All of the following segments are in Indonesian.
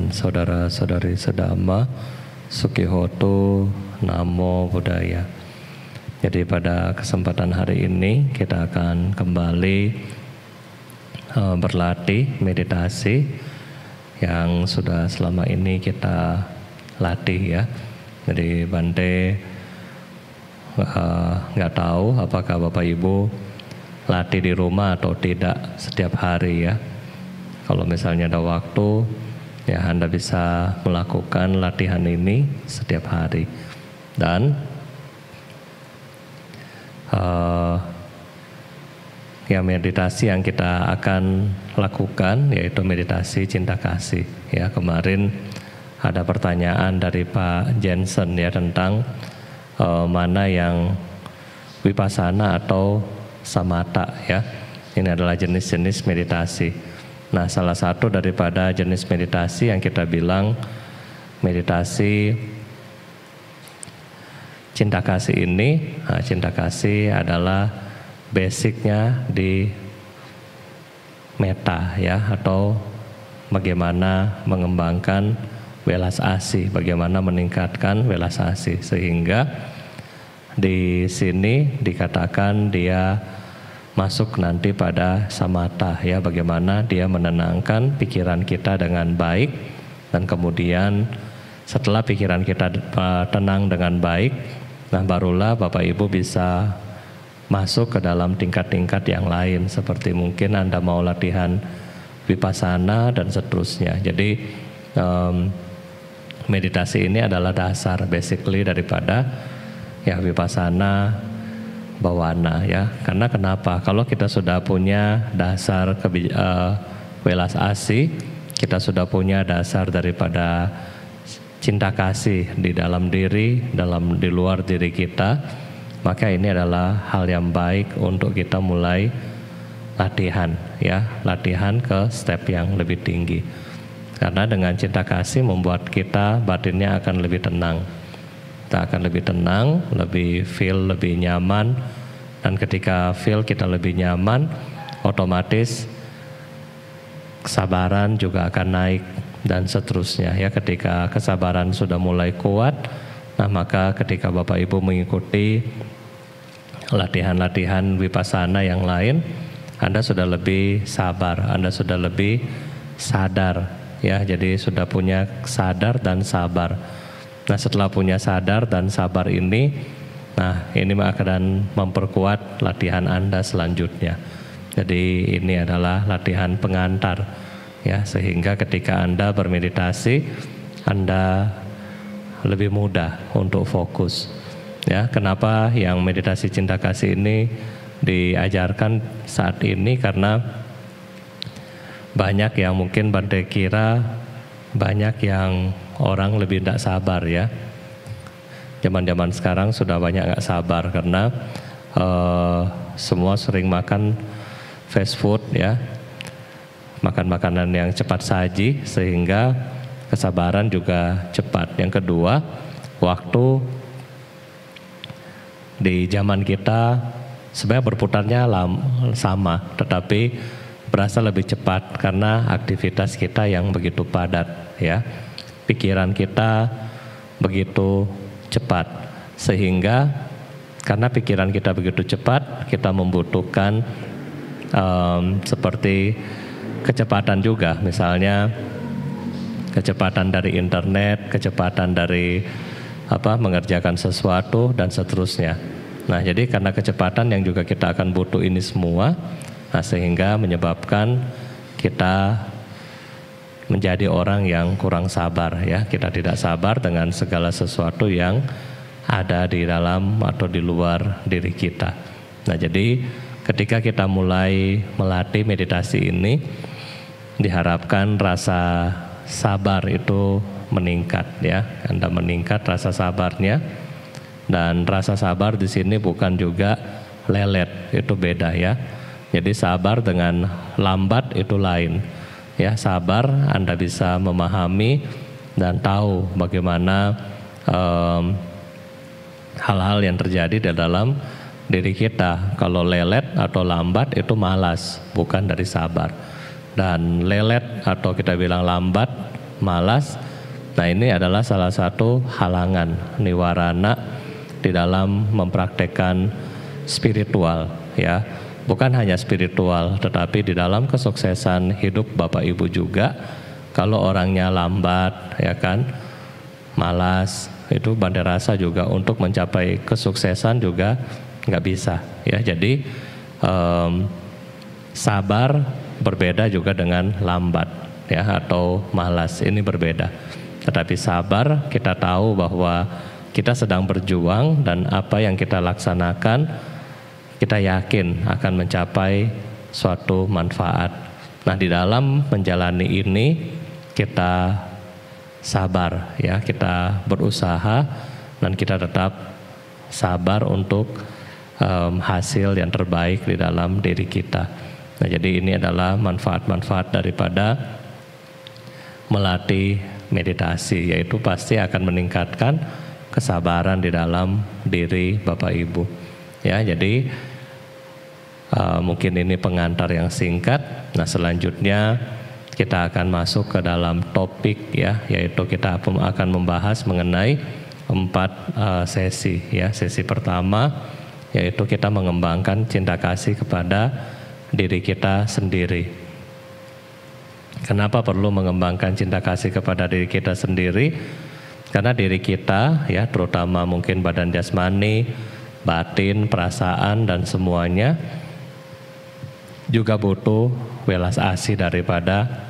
dan saudara-saudari sedama, Sukihoto, Namo Buddhaya. Jadi pada kesempatan hari ini kita akan kembali berlatih meditasi yang sudah selama ini kita latih ya. Jadi Bante nggak tahu apakah Bapak Ibu latih di rumah atau tidak setiap hari ya. Kalau misalnya ada waktu, ya Anda bisa melakukan latihan ini setiap hari. Dan ya meditasi yang kita akan lakukan yaitu meditasi cinta kasih. Ya kemarin ada pertanyaan dari Pak Jensen ya tentang mana yang vipassana atau samatha ya. Ini adalah jenis-jenis meditasi. Nah, salah satu daripada jenis meditasi yang kita bilang meditasi cinta kasih ini, cinta kasih adalah basicnya di metta ya, atau bagaimana mengembangkan welas asih, bagaimana meningkatkan welas asih, sehingga di sini dikatakan dia masuk nanti pada samatha ya, bagaimana dia menenangkan pikiran kita dengan baik, dan kemudian setelah pikiran kita tenang dengan baik, nah barulah Bapak Ibu bisa masuk ke dalam tingkat-tingkat yang lain, seperti mungkin Anda mau latihan vipassana dan seterusnya. Jadi meditasi ini adalah dasar basically daripada ya vipassana bawana ya. Karena kenapa? Kalau kita sudah punya dasar welas asih, kita sudah punya dasar daripada cinta kasih di dalam diri, di luar diri kita, maka ini adalah hal yang baik untuk kita mulai latihan ya, latihan ke step yang lebih tinggi. Karena dengan cinta kasih membuat kita batinnya akan lebih tenang. Kita akan lebih tenang, lebih feel lebih nyaman, dan ketika feel kita lebih nyaman, otomatis kesabaran juga akan naik dan seterusnya ya. Ketika kesabaran sudah mulai kuat, nah maka ketika Bapak Ibu mengikuti latihan-latihan vipassana yang lain, Anda sudah lebih sabar, Anda sudah lebih sadar ya. Jadi sudah punya sadar dan sabar. Nah setelah punya sadar dan sabar ini, nah ini akan memperkuat latihan Anda selanjutnya. Jadi ini adalah latihan pengantar ya, sehingga ketika Anda bermeditasi, Anda lebih mudah untuk fokus ya. Kenapa yang meditasi cinta kasih ini diajarkan saat ini? Karena banyak yang mungkin Bante kira banyak yang orang lebih tidak sabar ya. Zaman-zaman sekarang sudah banyak nggak sabar karena semua sering makan fast food ya, makan makanan yang cepat saji, sehingga kesabaran juga cepat. Yang kedua, waktu di zaman kita sebenarnya berputarnya sama, tetapi berasa lebih cepat karena aktivitas kita yang begitu padat ya. Pikiran kita begitu cepat, sehingga karena pikiran kita begitu cepat, kita membutuhkan seperti kecepatan juga, misalnya kecepatan dari internet, kecepatan dari mengerjakan sesuatu dan seterusnya. Nah jadi karena kecepatan yang juga kita akan butuh ini semua, nah sehingga menyebabkan kita menjadi orang yang kurang sabar ya. Kita tidak sabar dengan segala sesuatu yang ada di dalam atau di luar diri kita. Nah jadi ketika kita mulai melatih meditasi ini, diharapkan rasa sabar itu meningkat ya. Anda meningkat rasa sabarnya, dan rasa sabar di sini bukan juga lelet, itu beda ya. Jadi sabar dengan lambat itu lain. Ya, sabar Anda bisa memahami dan tahu bagaimana hal-hal yang terjadi di dalam diri kita. Kalau lelet atau lambat itu malas, bukan dari sabar. Dan lelet atau kita bilang lambat malas. Nah, ini adalah salah satu halangan niwarana di dalam mempraktekkan spiritual, ya. Bukan hanya spiritual, tetapi di dalam kesuksesan hidup Bapak Ibu juga. Kalau orangnya lambat, ya kan, malas, itu bandai rasa juga untuk mencapai kesuksesan juga nggak bisa, ya. Jadi sabar berbeda juga dengan lambat, ya, atau malas, ini berbeda. Tetapi sabar, kita tahu bahwa kita sedang berjuang dan apa yang kita laksanakan kita yakin akan mencapai suatu manfaat. Nah, di dalam menjalani ini kita sabar, ya, kita berusaha dan kita tetap sabar untuk hasil yang terbaik di dalam diri kita. Nah, jadi ini adalah manfaat-manfaat daripada melatih meditasi, yaitu pasti akan meningkatkan kesabaran di dalam diri Bapak Ibu, ya. Jadi mungkin ini pengantar yang singkat. Nah, selanjutnya kita akan masuk ke dalam topik, ya, yaitu kita akan membahas mengenai 4 sesi, ya. Sesi pertama yaitu kita mengembangkan cinta kasih kepada diri kita sendiri. Kenapa perlu mengembangkan cinta kasih kepada diri kita sendiri? Karena diri kita, ya, terutama mungkin badan jasmani, batin, perasaan dan semuanya juga butuh welas asih daripada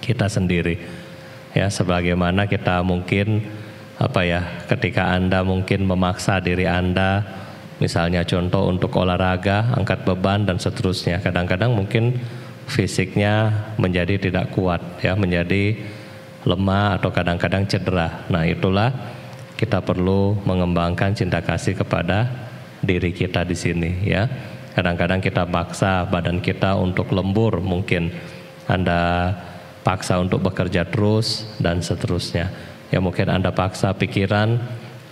kita sendiri. Ya, sebagaimana kita mungkin ketika Anda mungkin memaksa diri Anda, misalnya contoh untuk olahraga, angkat beban dan seterusnya. Kadang-kadang mungkin fisiknya menjadi tidak kuat, ya, menjadi lemah atau kadang-kadang cedera. Nah, itulah kita perlu mengembangkan cinta kasih kepada diri kita di sini, ya. Kadang-kadang kita paksa badan kita untuk lembur, mungkin Anda paksa untuk bekerja terus dan seterusnya. Ya, mungkin Anda paksa pikiran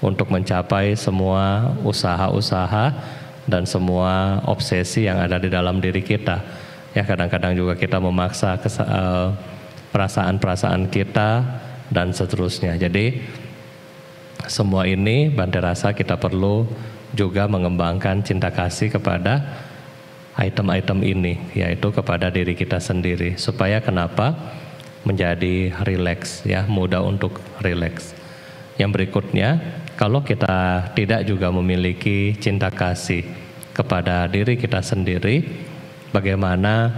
untuk mencapai semua usaha-usaha dan semua obsesi yang ada di dalam diri kita. Ya, kadang-kadang juga kita memaksa perasaan-perasaan kita dan seterusnya. Jadi semua ini bandai rasa kita perlu juga mengembangkan cinta kasih kepada item-item ini, yaitu kepada diri kita sendiri. Supaya kenapa? Menjadi rileks, ya, mudah untuk rileks. Yang berikutnya, kalau kita tidak juga memiliki cinta kasih kepada diri kita sendiri, bagaimana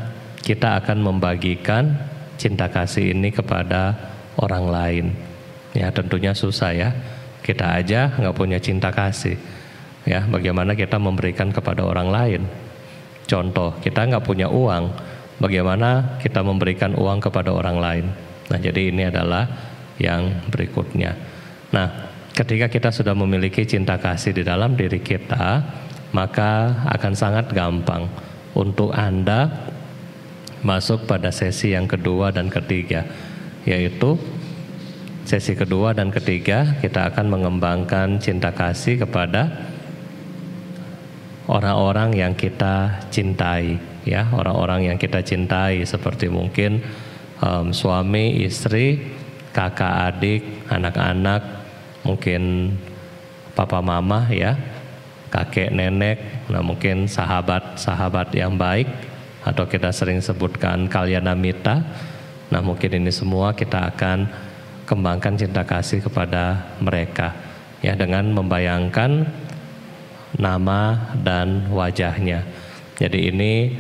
kita akan membagikan cinta kasih ini kepada orang lain? Ya, tentunya susah, ya. Kita aja nggak punya cinta kasih, ya. Bagaimana kita memberikan kepada orang lain? Contoh, kita nggak punya uang, bagaimana kita memberikan uang kepada orang lain? Nah, jadi ini adalah yang berikutnya. Nah, ketika kita sudah memiliki cinta kasih di dalam diri kita, maka akan sangat gampang untuk Anda masuk pada sesi yang kedua dan ketiga, yaitu sesi kedua dan ketiga kita akan mengembangkan cinta kasih kepada orang-orang yang kita cintai, ya, orang-orang yang kita cintai seperti mungkin suami, istri, kakak, adik, anak-anak, mungkin papa mama, ya, kakek, nenek, nah mungkin sahabat-sahabat yang baik, atau kita sering sebutkan kalyana mita. Nah, mungkin ini semua kita akan kembangkan cinta kasih kepada mereka, ya, dengan membayangkan nama dan wajahnya. Jadi ini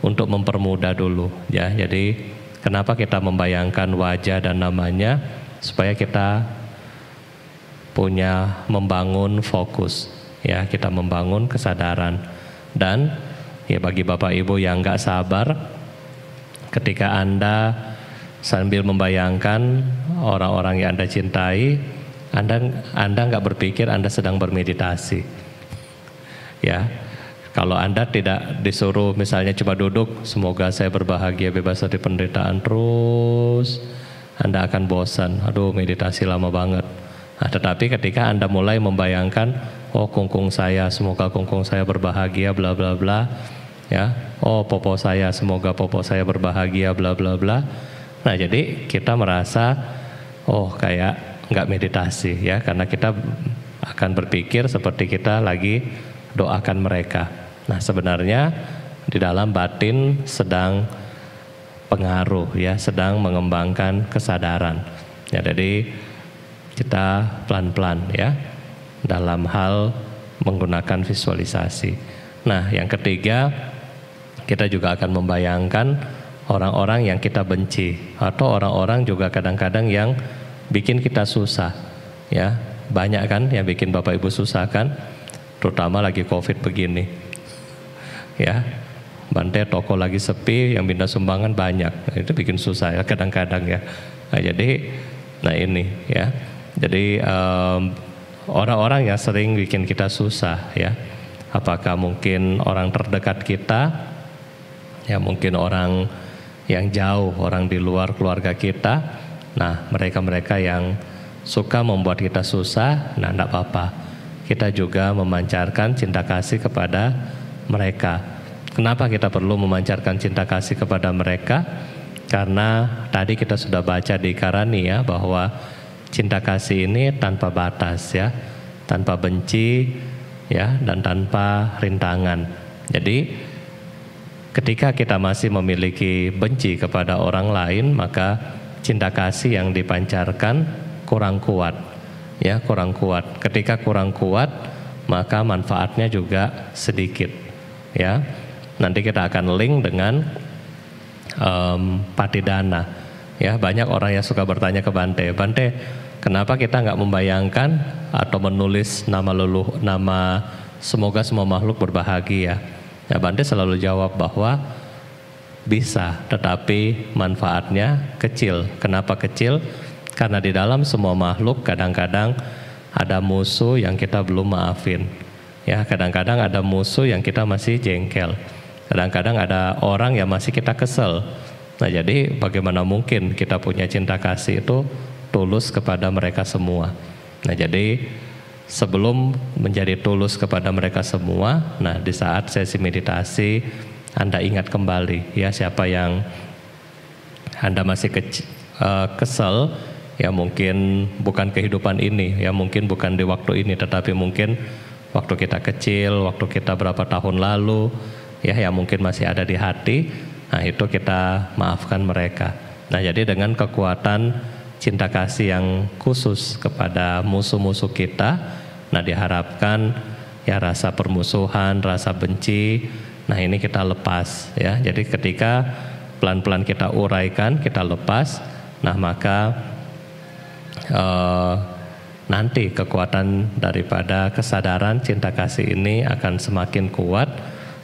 untuk mempermudah dulu, ya. Jadi kenapa kita membayangkan wajah dan namanya? Supaya kita membangun fokus, ya, kita membangun kesadaran. Dan ya, bagi Bapak Ibu yang nggak sabar, ketika Anda sambil membayangkan orang-orang yang Anda cintai, Anda nggak berpikir Anda sedang bermeditasi, ya. Kalau Anda tidak disuruh misalnya coba duduk, semoga saya berbahagia bebas dari penderitaan terus, Anda akan bosan, aduh meditasi lama banget. Nah, tetapi ketika Anda mulai membayangkan, oh kungkung saya, semoga kungkung saya berbahagia, bla bla bla, ya. Oh popo saya, semoga popo saya berbahagia, bla bla bla. Nah jadi kita merasa oh kayak nggak meditasi ya, karena kita akan berpikir seperti kita lagi doakan mereka. Nah sebenarnya di dalam batin sedang pengaruh ya, sedang mengembangkan kesadaran. Ya, jadi kita pelan-pelan ya dalam hal menggunakan visualisasi. Nah yang ketiga, kita juga akan membayangkan orang-orang yang kita benci atau orang-orang juga kadang-kadang yang bikin kita susah ya. Banyak kan yang bikin Bapak Ibu susah kan, terutama lagi COVID begini ya. Bante toko lagi sepi, yang minta sumbangan banyak, itu bikin susah ya kadang-kadang ya. Nah jadi ini ya, jadi orang-orang yang sering bikin kita susah ya, apakah mungkin orang terdekat kita ya, mungkin orang yang jauh, orang di luar keluarga kita. Nah mereka-mereka yang suka membuat kita susah, nah enggak apa-apa, kita juga memancarkan cinta kasih kepada mereka. Kenapa kita perlu memancarkan cinta kasih kepada mereka? Karena tadi kita sudah baca di Karani ya, bahwa cinta kasih ini tanpa batas ya, tanpa benci ya, dan tanpa rintangan. Jadi ketika kita masih memiliki benci kepada orang lain, maka cinta kasih yang dipancarkan kurang kuat ya, kurang kuat. Ketika kurang kuat, maka manfaatnya juga sedikit ya. Nanti kita akan link dengan patidana ya. Banyak orang yang suka bertanya ke Bante, Bante, kenapa kita nggak membayangkan atau menulis nama semoga semua makhluk berbahagia? Ya Bante selalu jawab bahwa bisa, tetapi manfaatnya kecil. Kenapa kecil? Karena di dalam semua makhluk kadang-kadang ada musuh yang kita belum maafin ya, kadang-kadang ada musuh yang kita masih jengkel, kadang-kadang ada orang yang masih kita kesel. Nah jadi bagaimana mungkin kita punya cinta kasih itu tulus kepada mereka semua. Nah jadi sebelum menjadi tulus kepada mereka semua, nah di saat sesi meditasi Anda ingat kembali ya, siapa yang Anda masih kesel ya, mungkin bukan kehidupan ini ya, mungkin bukan di waktu ini, tetapi mungkin waktu kita kecil, waktu kita berapa tahun lalu ya, yang mungkin masih ada di hati. Nah itu kita maafkan mereka. Nah jadi dengan kekuatan cinta kasih yang khusus kepada musuh-musuh kita, nah diharapkan ya rasa permusuhan, rasa benci, nah ini kita lepas ya. Jadi ketika pelan-pelan kita uraikan, kita lepas, nah maka nanti kekuatan daripada kesadaran cinta kasih ini akan semakin kuat.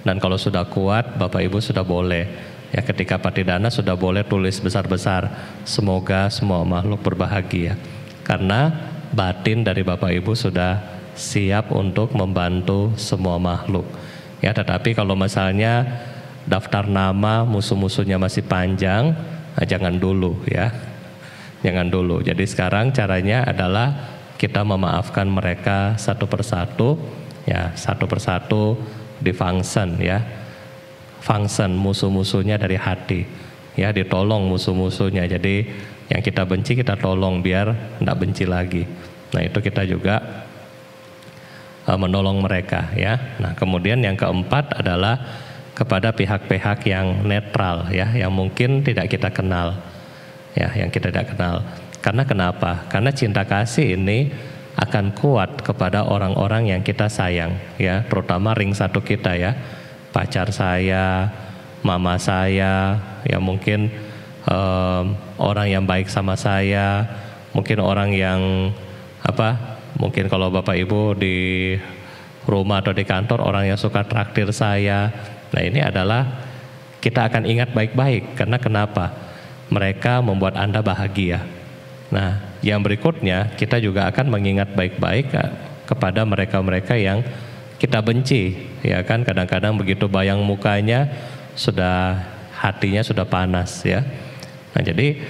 Dan kalau sudah kuat, Bapak Ibu sudah boleh ya, ketika patidana sudah boleh tulis besar-besar semoga semua makhluk berbahagia, karena batin dari Bapak Ibu sudah siap untuk membantu semua makhluk ya. Tetapi kalau misalnya daftar nama musuh-musuhnya masih panjang, nah jangan dulu ya, jangan dulu. Jadi sekarang caranya adalah kita memaafkan mereka satu persatu ya, satu persatu di function ya, function musuh-musuhnya dari hati ya, ditolong musuh-musuhnya. Jadi yang kita benci kita tolong biar tidak benci lagi. Nah itu kita juga menolong mereka ya. Nah kemudian yang keempat adalah kepada pihak-pihak yang netral ya, yang mungkin tidak kita kenal ya, yang kita tidak kenal. Karena kenapa? Karena cinta kasih ini akan kuat kepada orang-orang yang kita sayang ya, terutama ring satu kita ya, pacar saya, mama saya ya, mungkin orang yang baik sama saya, mungkin orang yang mungkin kalau Bapak Ibu di rumah atau di kantor orang yang suka traktir saya. Nah ini adalah kita akan ingat baik-baik, karena kenapa? Mereka membuat Anda bahagia. Nah yang berikutnya kita juga akan mengingat baik-baik kepada mereka-mereka yang kita benci ya kan. Kadang-kadang begitu bayang mukanya sudah hatinya sudah panas ya. Nah jadi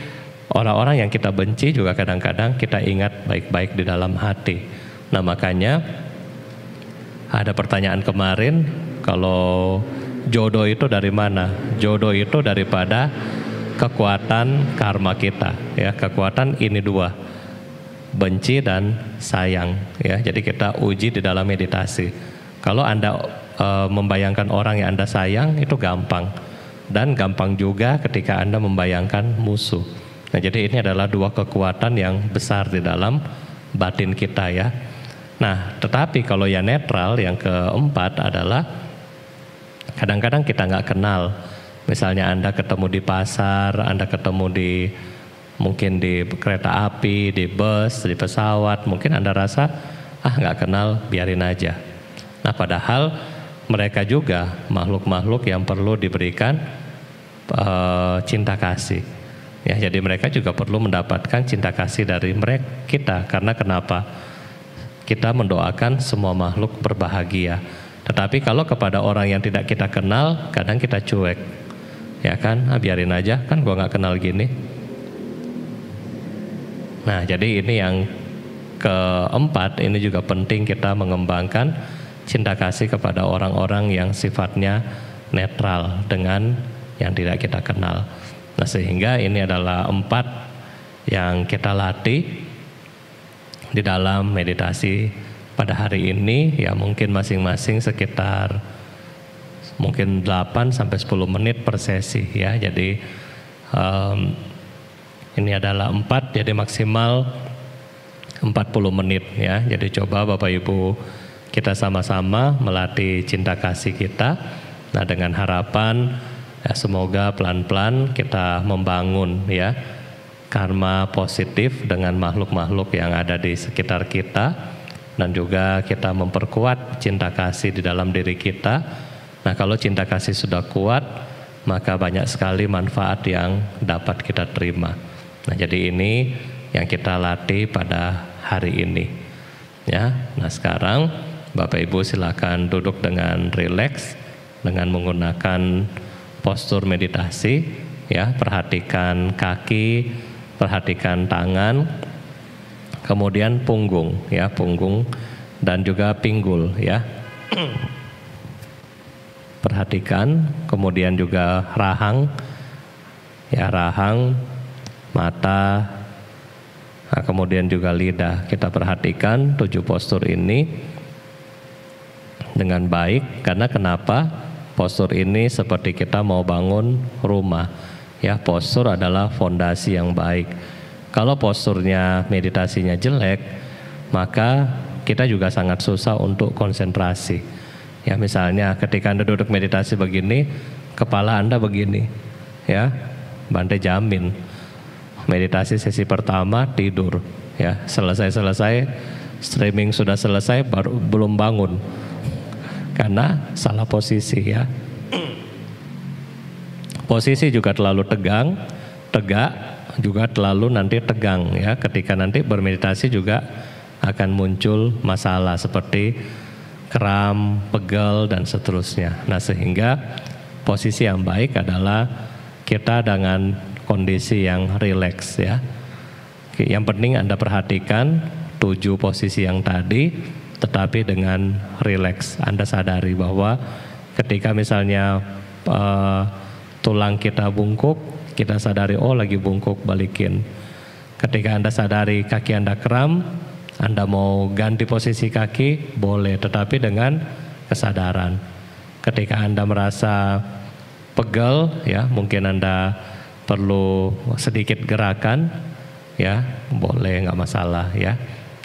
orang-orang yang kita benci juga kadang-kadang kita ingat baik-baik di dalam hati. Nah makanya ada pertanyaan kemarin, kalau jodoh itu dari mana? Jodoh itu daripada kekuatan karma kita, ya. Kekuatan ini dua, benci dan sayang, ya. Jadi kita uji di dalam meditasi. Kalau Anda membayangkan orang yang Anda sayang, itu gampang, dan gampang juga ketika Anda membayangkan musuh. Nah, jadi ini adalah dua kekuatan yang besar di dalam batin kita, ya. Nah, tetapi kalau yang netral, yang keempat adalah kadang-kadang kita nggak kenal. Misalnya Anda ketemu di pasar, Anda ketemu mungkin di kereta api, di bus, di pesawat, mungkin Anda rasa, nggak kenal, biarin aja. Nah, padahal mereka juga makhluk-makhluk yang perlu diberikan cinta kasih. Ya, jadi mereka juga perlu mendapatkan cinta kasih dari kita. Karena kenapa? Kita mendoakan semua makhluk berbahagia. Tetapi kalau kepada orang yang tidak kita kenal, kadang kita cuek. Ya kan, biarin aja, kan gua nggak kenal gini. Nah, jadi ini yang keempat, ini juga penting kita mengembangkan cinta kasih kepada orang-orang yang sifatnya netral dengan yang tidak kita kenal. Nah, sehingga ini adalah 4 yang kita latih di dalam meditasi pada hari ini, ya mungkin masing-masing sekitar mungkin 8 sampai 10 menit per sesi, ya. Jadi ini adalah 4, jadi maksimal 40 menit, ya. Jadi coba Bapak Ibu kita sama-sama melatih cinta kasih kita. Nah, dengan harapan ya semoga pelan-pelan kita membangun, ya, karma positif dengan makhluk-makhluk yang ada di sekitar kita, dan juga kita memperkuat cinta kasih di dalam diri kita. Nah, kalau cinta kasih sudah kuat, maka banyak sekali manfaat yang dapat kita terima. Nah, jadi ini yang kita latih pada hari ini, ya. Nah, sekarang Bapak Ibu silakan duduk dengan rileks dengan menggunakan postur meditasi, ya. Perhatikan kaki, perhatikan tangan, kemudian punggung, ya, punggung dan juga pinggul, ya. Perhatikan, kemudian juga rahang, ya, rahang, mata, nah, kemudian juga lidah. Kita perhatikan 7 postur ini dengan baik. Karena kenapa? Postur ini seperti kita mau bangun rumah, ya. Postur adalah fondasi yang baik. Kalau posturnya meditasinya jelek, maka kita juga sangat susah untuk konsentrasi. Ya, misalnya ketika Anda duduk meditasi begini, kepala Anda begini, ya, Bante jamin meditasi sesi pertama tidur, ya. Selesai streaming sudah selesai baru belum bangun karena salah posisi, ya. Posisi juga terlalu tegak juga terlalu nanti tegang, ya. Ketika nanti bermeditasi juga akan muncul masalah seperti kram, pegel dan seterusnya. Nah, sehingga posisi yang baik adalah kita dengan kondisi yang rileks, ya. Yang penting Anda perhatikan 7 posisi yang tadi, tetapi dengan rileks. Anda sadari bahwa ketika misalnya tulang kita bungkuk, kita sadari, oh lagi bungkuk, balikin. Ketika Anda sadari kaki Anda kram, Anda mau ganti posisi kaki, boleh, tetapi dengan kesadaran. Ketika Anda merasa pegel, ya, mungkin Anda perlu sedikit gerakan, ya, boleh, nggak masalah, ya.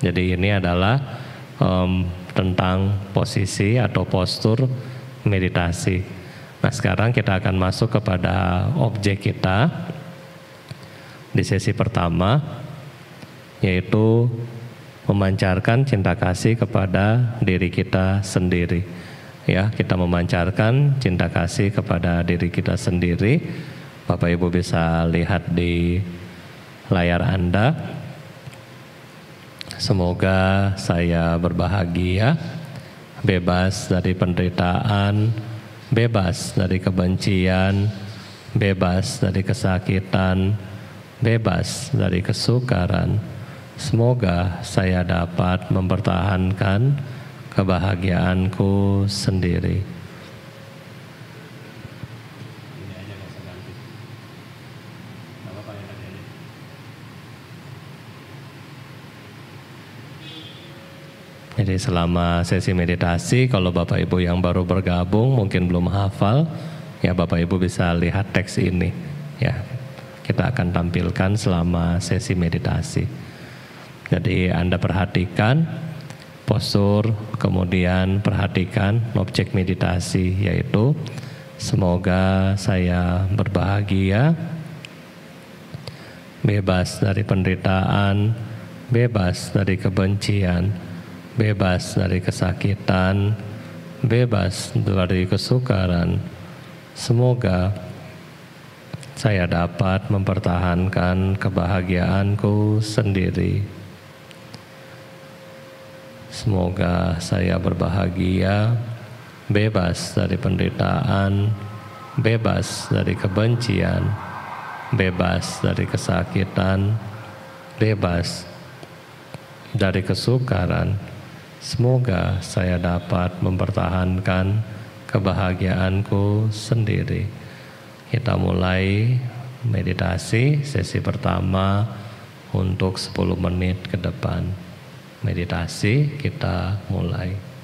Jadi ini adalah tentang posisi atau postur meditasi. Nah, sekarang kita akan masuk kepada objek kita di sesi pertama, yaitu memancarkan cinta kasih kepada diri kita sendiri, ya. Kita memancarkan cinta kasih kepada diri kita sendiri. Bapak Ibu bisa lihat di layar Anda. Semoga saya berbahagia, bebas dari penderitaan, bebas dari kebencian, bebas dari kesakitan, bebas dari kesukaran. Semoga saya dapat mempertahankan kebahagiaanku sendiri. Jadi selama sesi meditasi, kalau Bapak Ibu yang baru bergabung mungkin belum hafal, ya Bapak Ibu bisa lihat teks ini. Ya, kita akan tampilkan selama sesi meditasi. Jadi Anda perhatikan postur, kemudian perhatikan objek meditasi, yaitu semoga saya berbahagia, bebas dari penderitaan, bebas dari kebencian, bebas dari kesakitan, bebas dari kesukaran. Semoga saya dapat mempertahankan kebahagiaanku sendiri. Semoga saya berbahagia, bebas dari penderitaan, bebas dari kebencian, bebas dari kesakitan, bebas dari kesukaran. Semoga saya dapat mempertahankan kebahagiaanku sendiri. Kita mulai meditasi sesi pertama untuk 10 menit ke depan. Meditasi kita mulai.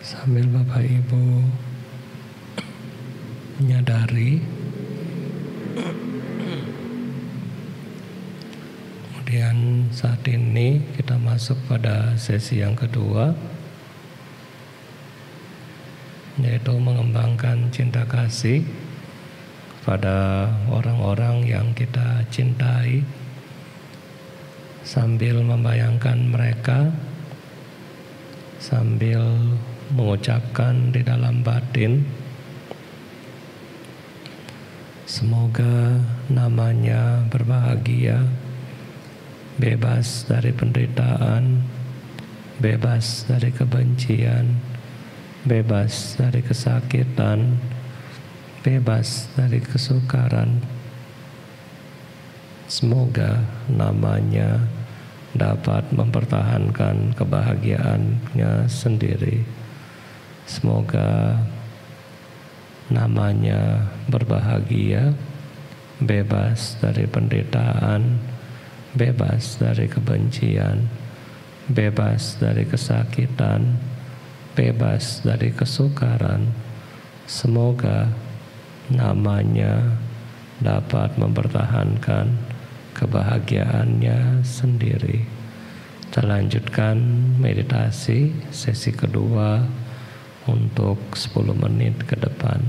Sambil Bapak Ibu menyadari, kemudian saat ini kita masuk pada sesi yang kedua, yaitu mengembangkan cinta kasih kepada orang-orang yang kita cintai, sambil membayangkan mereka, sambil mengucapkan di dalam batin, semoga namanya berbahagia, bebas dari penderitaan, bebas dari kebencian, bebas dari kesakitan, bebas dari kesukaran. Semoga namanya dapat mempertahankan kebahagiaannya sendiri. Semoga namanya berbahagia, bebas dari penderitaan, bebas dari kebencian, bebas dari kesakitan, bebas dari kesukaran. Semoga namanya dapat mempertahankan kebahagiaannya sendiri. Kita lanjutkan meditasi sesi kedua untuk 10 menit ke depan.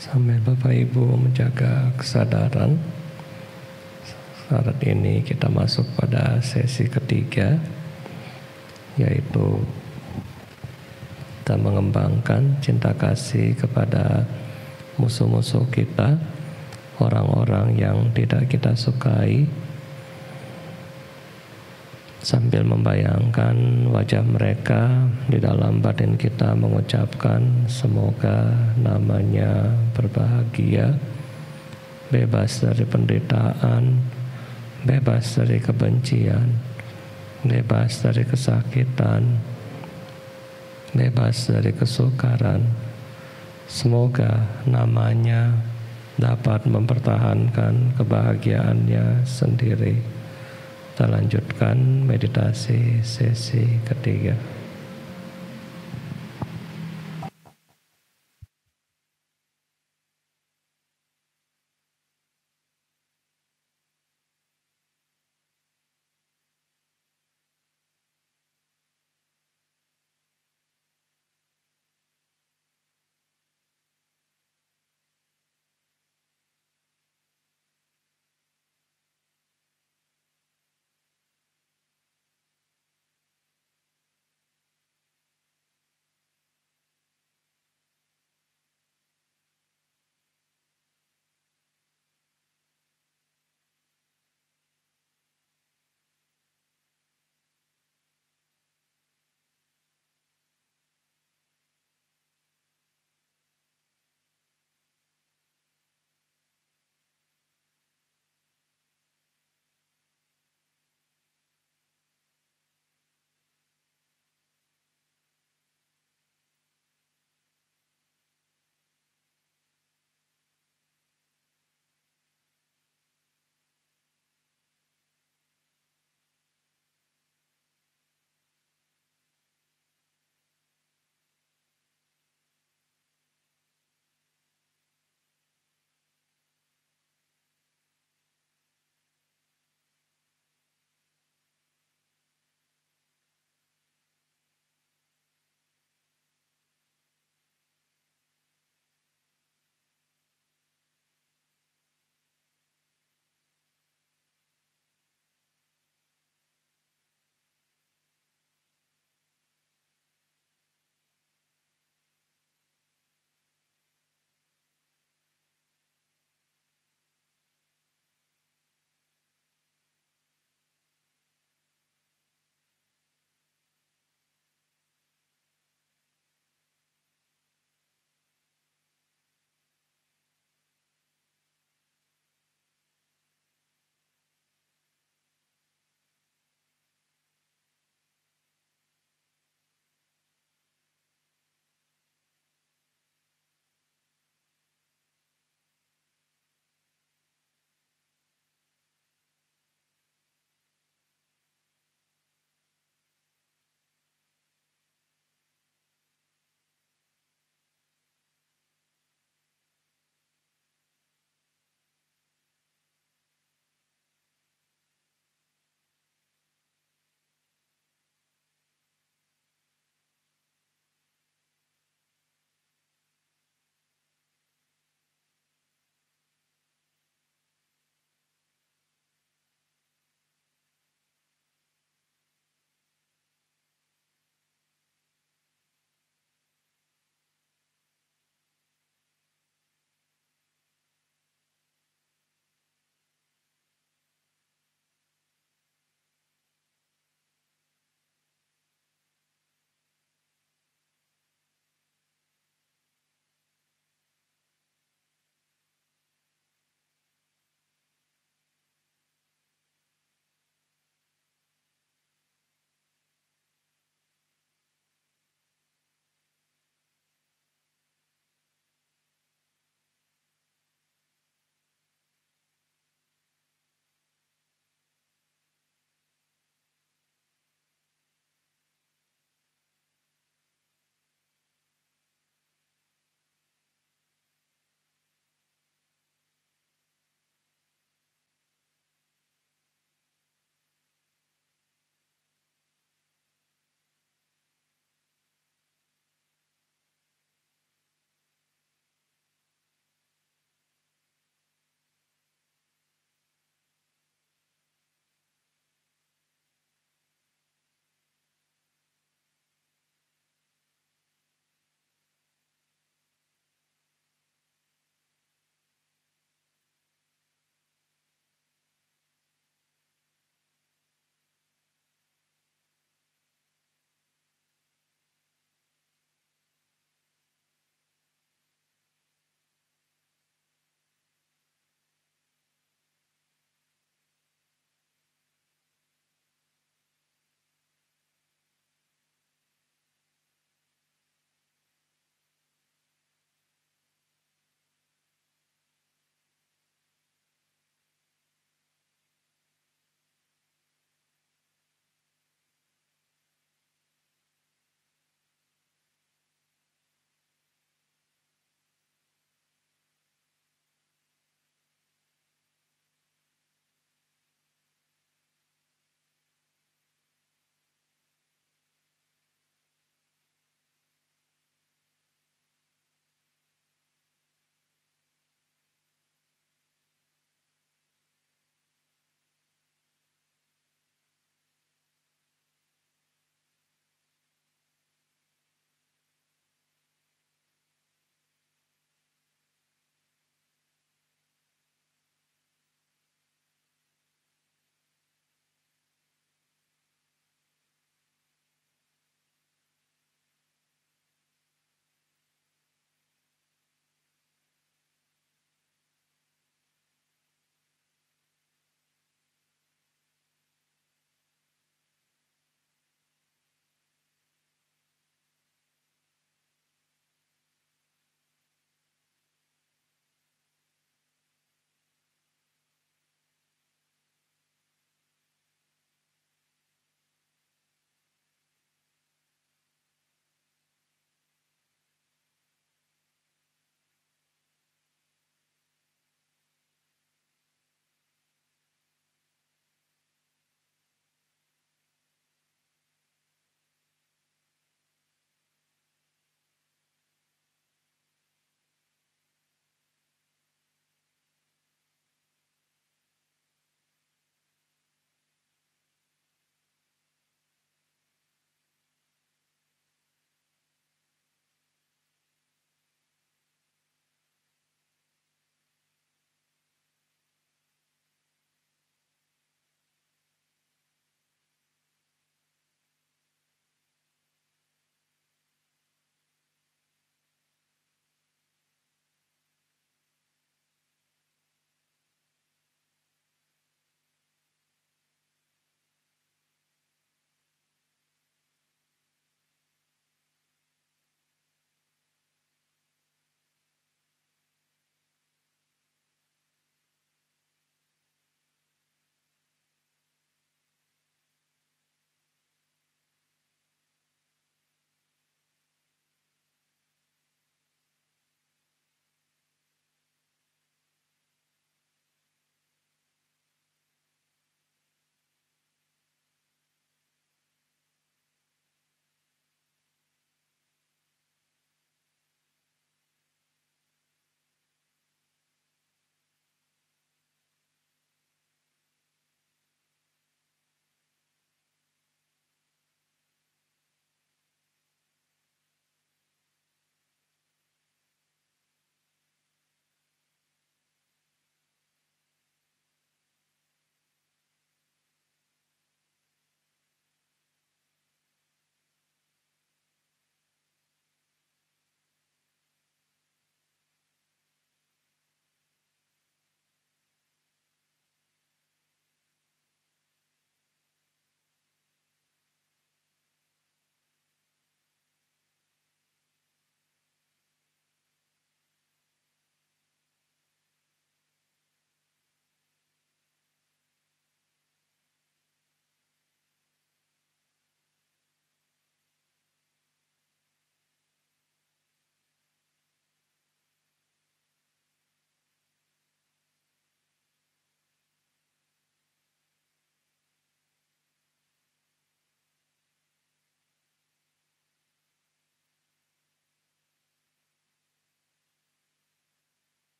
Sambil Bapak Ibu menjaga kesadaran, saat ini kita masuk pada sesi ketiga, yaitu kita mengembangkan cinta kasih kepada musuh-musuh kita, orang-orang yang tidak kita sukai, sambil membayangkan wajah mereka di dalam batin kita, mengucapkan semoga namanya berbahagia, bebas dari penderitaan, bebas dari kebencian, bebas dari kesakitan, bebas dari kesukaran. Semoga namanya dapat mempertahankan kebahagiaannya sendiri. Kita lanjutkan meditasi sesi ketiga.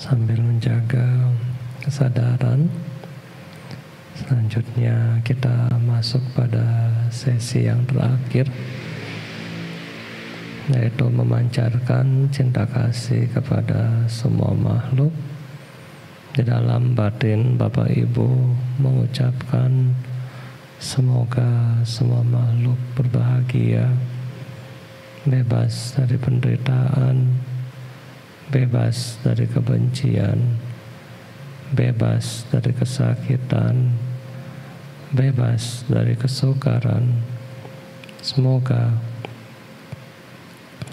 sambil menjaga kesadaran. Selanjutnya kita masuk pada sesi yang terakhir, yaitu memancarkan cinta kasih kepada semua makhluk. Di dalam batin Bapak Ibu mengucapkan semoga semua makhluk berbahagia, bebas dari penderitaan, bebas dari kebencian, bebas dari kesakitan, bebas dari kesukaran. Semoga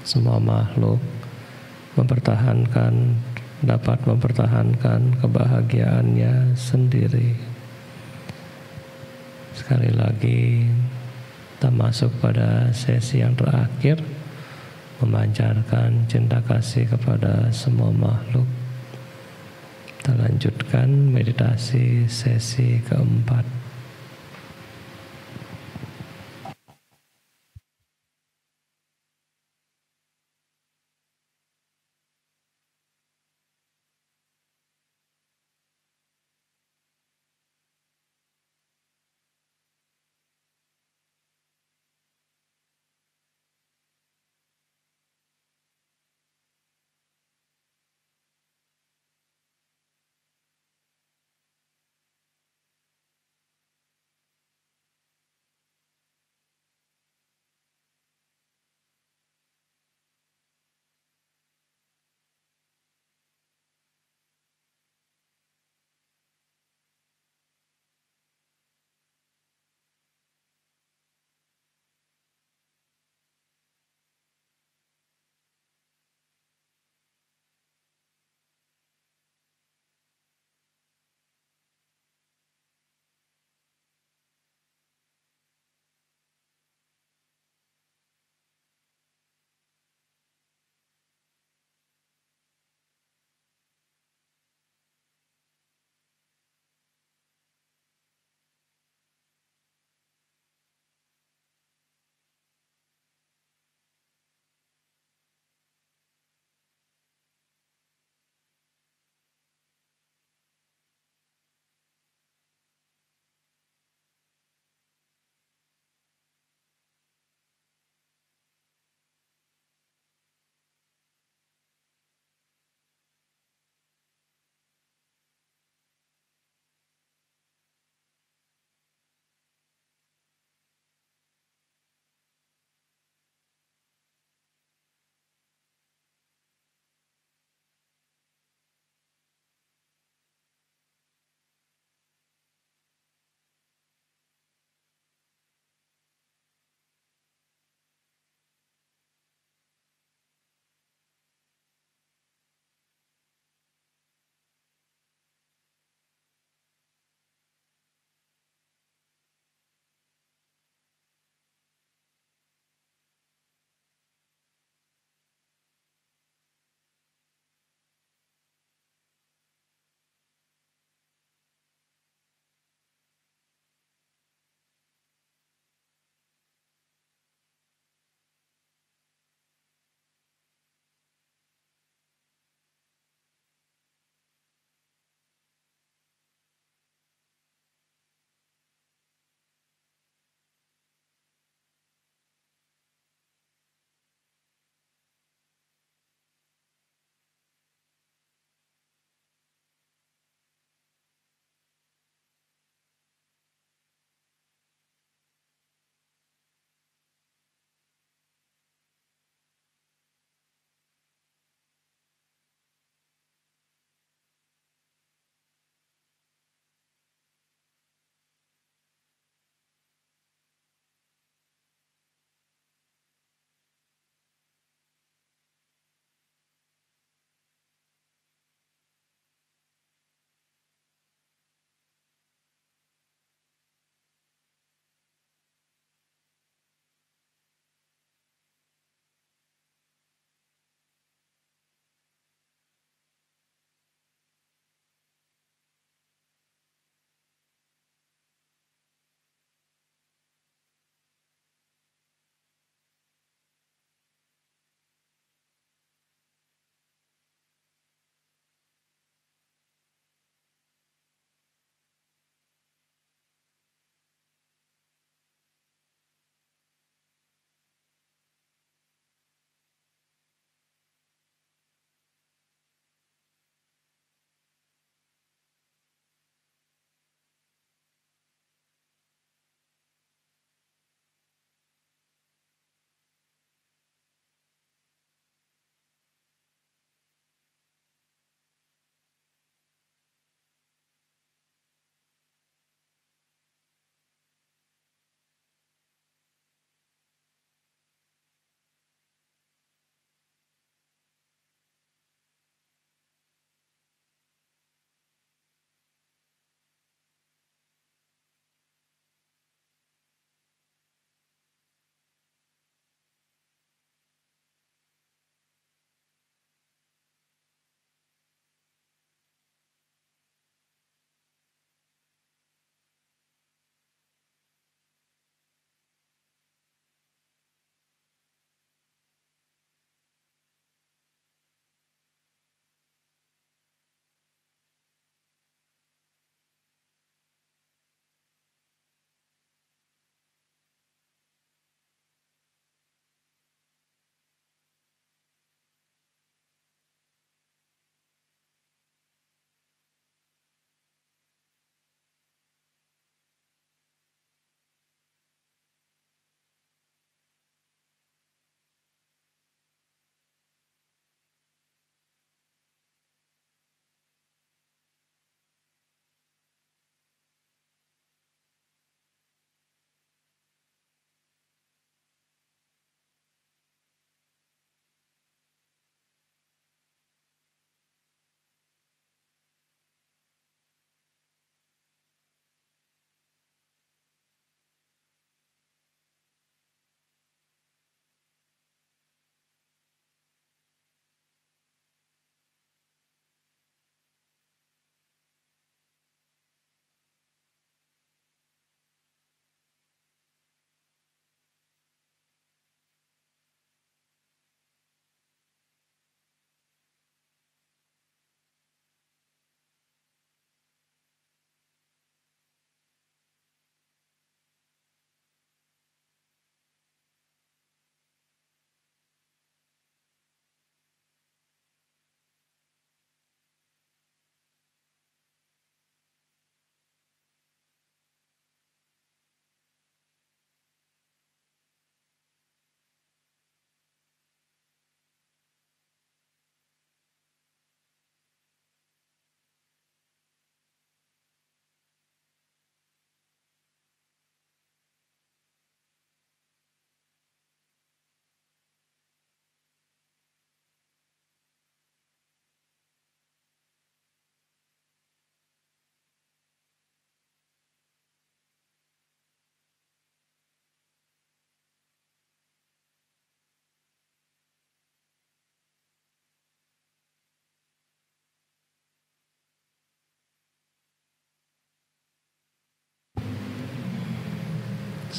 semua makhluk dapat mempertahankan kebahagiaannya sendiri. Sekali lagi, kita masuk pada sesi yang terakhir, memancarkan cinta kasih kepada semua makhluk. Kita lanjutkan meditasi sesi keempat.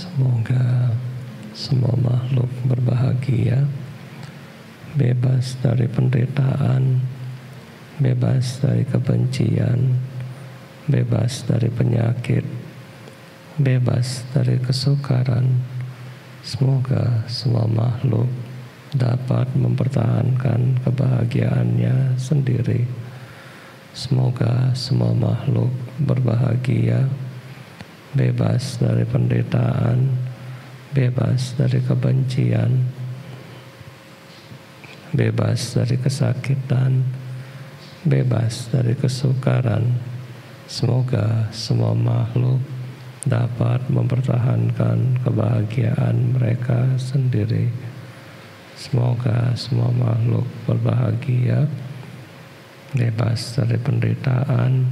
Semoga semua makhluk berbahagia, bebas dari penderitaan, bebas dari kebencian, bebas dari penyakit, bebas dari kesukaran. Semoga semua makhluk dapat mempertahankan kebahagiaannya sendiri. Semoga semua makhluk berbahagia, bebas dari penderitaan, bebas dari kebencian, bebas dari kesakitan, bebas dari kesukaran. Semoga semua makhluk dapat mempertahankan kebahagiaan mereka sendiri. Semoga semua makhluk berbahagia, bebas dari penderitaan,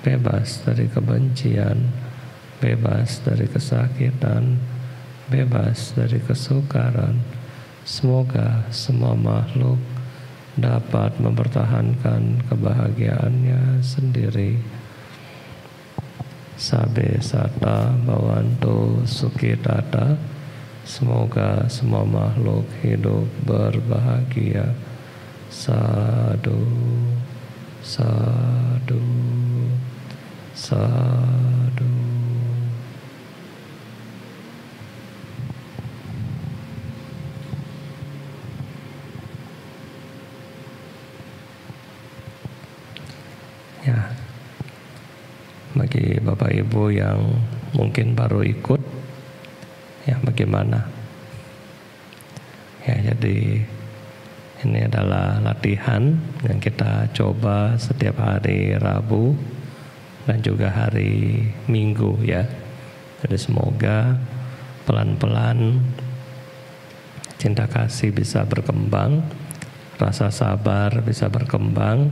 bebas dari kebencian, bebas dari kesakitan, bebas dari kesukaran. Semoga semua makhluk dapat mempertahankan kebahagiaannya sendiri. Sabe sata bhavantu sukhitata. Semoga semua makhluk hidup berbahagia. Sadu, sadu, sadu. Ya, bagi Bapak Ibu yang mungkin baru ikut, ya bagaimana? Ya, jadi ini adalah latihan yang kita coba setiap hari Rabu dan juga hari Minggu ya. Jadi semoga pelan-pelan cinta kasih bisa berkembang, rasa sabar bisa berkembang.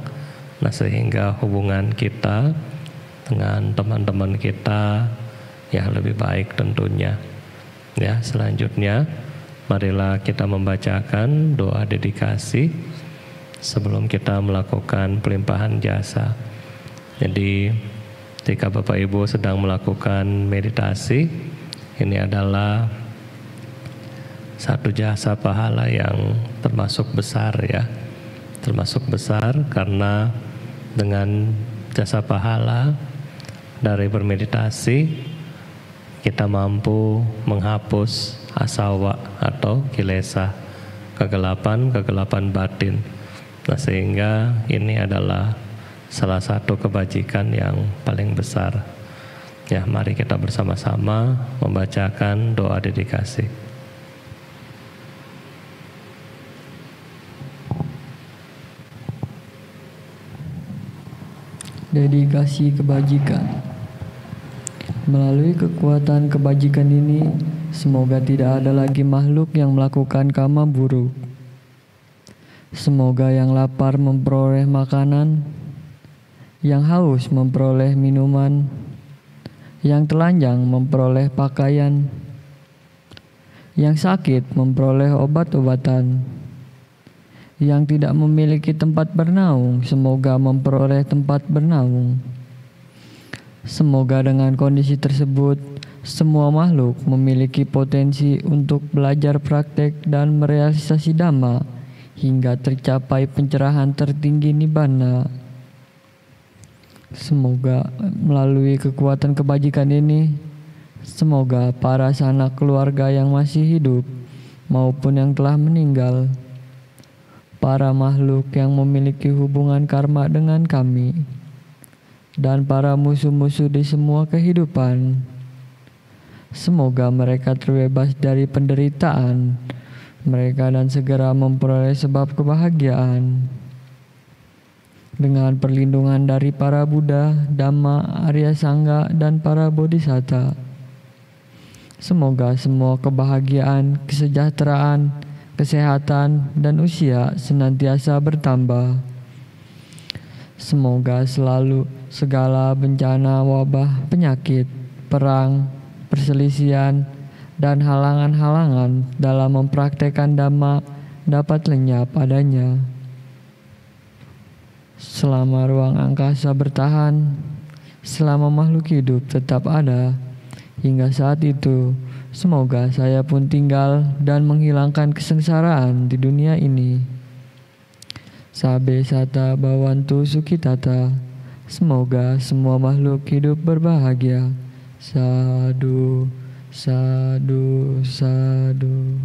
Nah, sehingga hubungan kita dengan teman-teman kita ya lebih baik tentunya. Ya, selanjutnya marilah kita membacakan doa dedikasi sebelum kita melakukan pelimpahan jasa. Jadi ketika Bapak Ibu sedang melakukan meditasi, ini adalah satu jasa pahala yang termasuk besar ya. Termasuk besar karena dengan jasa pahala dari bermeditasi kita mampu menghapus asawa atau kilesa, kegelapan batin. Nah, sehingga ini adalah salah satu kebajikan yang paling besar. Ya, mari kita bersama-sama membacakan doa dedikasi. Dedikasi kebajikan. Melalui kekuatan kebajikan ini, semoga tidak ada lagi makhluk yang melakukan karma buruk. Semoga yang lapar memperoleh makanan, yang haus memperoleh minuman, yang telanjang memperoleh pakaian, yang sakit memperoleh obat-obatan, yang tidak memiliki tempat bernaung, semoga memperoleh tempat bernaung. Semoga dengan kondisi tersebut, semua makhluk memiliki potensi untuk belajar praktek dan merealisasi dhamma hingga tercapai pencerahan tertinggi nibbana. Semoga melalui kekuatan kebajikan ini, semoga para sanak keluarga yang masih hidup maupun yang telah meninggal, para makhluk yang memiliki hubungan karma dengan kami, dan para musuh-musuh di semua kehidupan, semoga mereka terbebas dari penderitaan mereka dan segera memperoleh sebab kebahagiaan. Dengan perlindungan dari para Buddha, Dhamma, Arya Sangha, dan para Bodhisatta, semoga semua kebahagiaan, kesejahteraan, kesehatan, dan usia senantiasa bertambah. Semoga selalu segala bencana, wabah, penyakit, perang, perselisihan, dan halangan-halangan dalam mempraktekkan Dhamma dapat lenyap adanya. Selama ruang angkasa bertahan, selama makhluk hidup tetap ada, Hingga saat itu, semoga saya pun tinggal dan menghilangkan kesengsaraan di dunia ini. Sabe sata bawantu sukitata. Semoga semua makhluk hidup berbahagia. Sadu, sadu, sadu.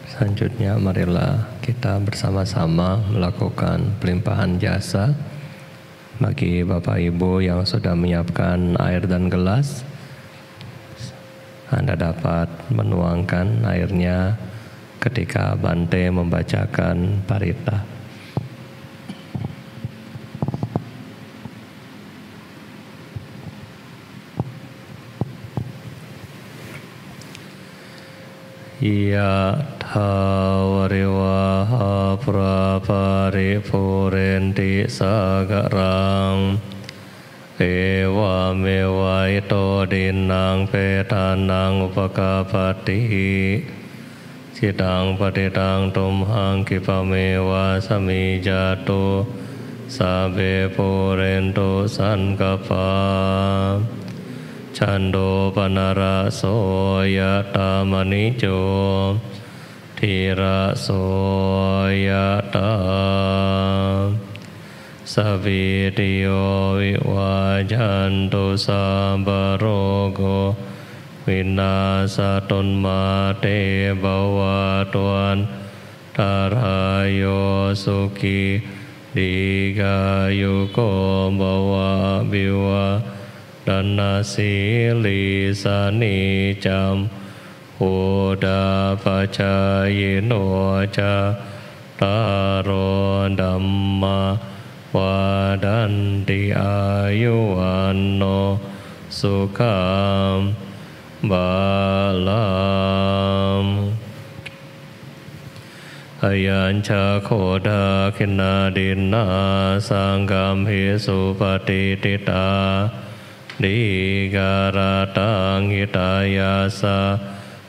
Selanjutnya marilah kita bersama-sama melakukan pelimpahan jasa bagi Bapak Ibu yang sudah menyiapkan air dan gelas. Anda dapat menuangkan airnya ketika Bante membacakan parita. Ya Thawariwaha Praparipurinti Sagarang Ewa mewa ito dinang petanang upakapati Sidang patitang tumhang kipamewa samijatu Sabe purento sankapa Chando panara soyata manijo Tira soyata Savidiyo viwajanto sabarogo Vinasaton mate bawatuan Tarayo suki digayuko bawa biwa Dana sili sanicam Uda pacayino ca Taro dhamma Wadanti ayuwanno Sukham balam Ayanca khoda kinadina Sanggam hisu patitita Digaratang hitayasa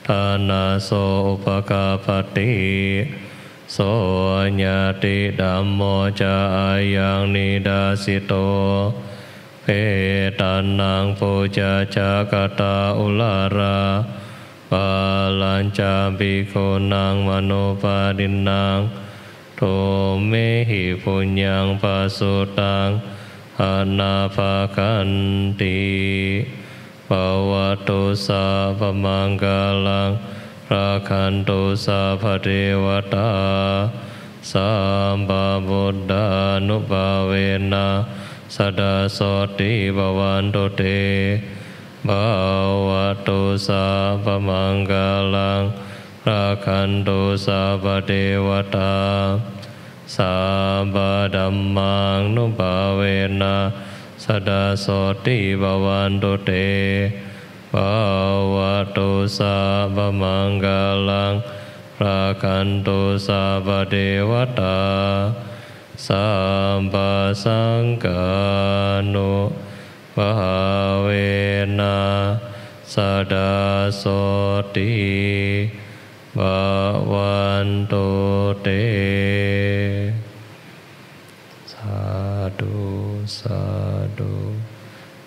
Tanaso upakapati Sonyati dhammo ca ayang nidasito Petanang puja cakata ulara Palanca bhikunang manupadinang Tumehi punyang pasutang Anapakanti Bhavatu sapamanggalang Rakhantu sapadewata Samba buddha nubhavena Sadasoti bhavantu te Bhavatu sapamanggalang Rakhantu sapadewata Sabba dhammang nubhavena sadasoti bhavantu te Bhavatu sabba manggalang Rakhantu sabba devata Sabba sangghanu bhavena sadasoti bhavantu te. Sadu, sadu,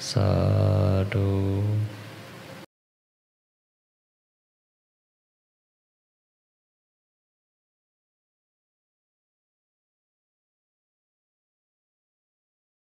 sadu.